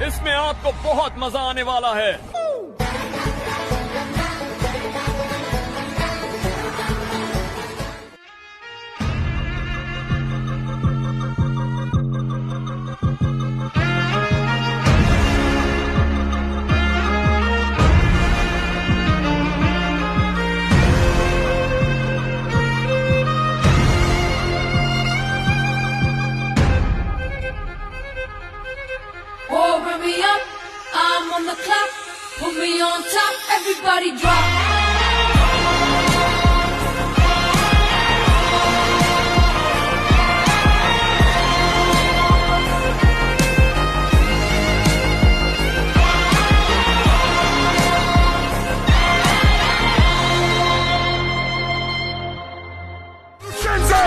इसमें आपको बहुत मजा आने वाला है। Bring me up, I'm on the clock. Put me on top, everybody drop.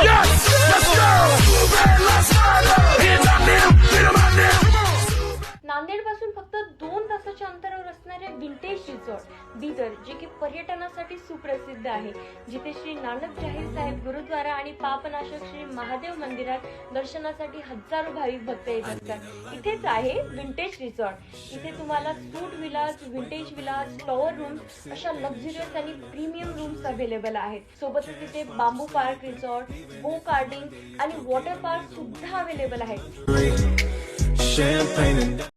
Yes! Let's go! Let's go! Hands up now! Get 'em out now! Nanded पासून फक्त 2 तासाच्या अंतरावर असणारे विंटेज रिसॉर्ट बिदर, जे की पर्यटनासाठी सुप्रसिद्ध आहे, जिथे श्री नानक जाहीर साहेब गुरुद्वारा आणि पापनाशक श्री महादेव मंदिरात दर्शनासाठी हजारो भाविक भक्त येत असतात. इथेच आहे विंटेज रिसॉर्ट. इथे तुम्हाला suite villas, vintage villas, tower rooms अशा लक्झरियस आणि प्रीमियम रूम्स अवेलेबल आहेत. सोबतच इथे bamboo park resort, go karting आणि वॉटर पार्क सुद्धा अवेलेबल आहेत. Champagne and